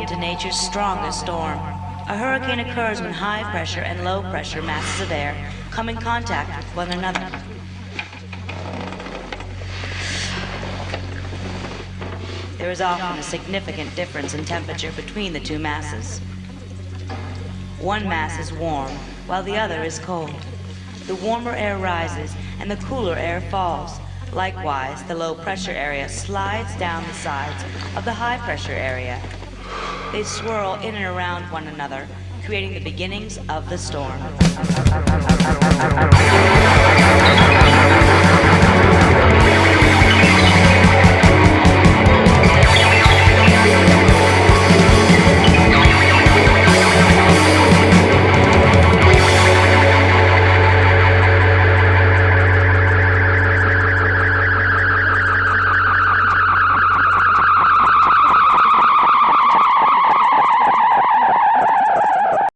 into nature's strongest storm. A hurricane occurs when high pressure and low pressure masses of air come in contact with one another. There is often a significant difference in temperature between the two masses. One mass is warm, while the other is cold. The warmer air rises and the cooler air falls. Likewise, the low pressure area slides down the sides of the high pressure area. They swirl in and around one another, creating the beginnings of the storm.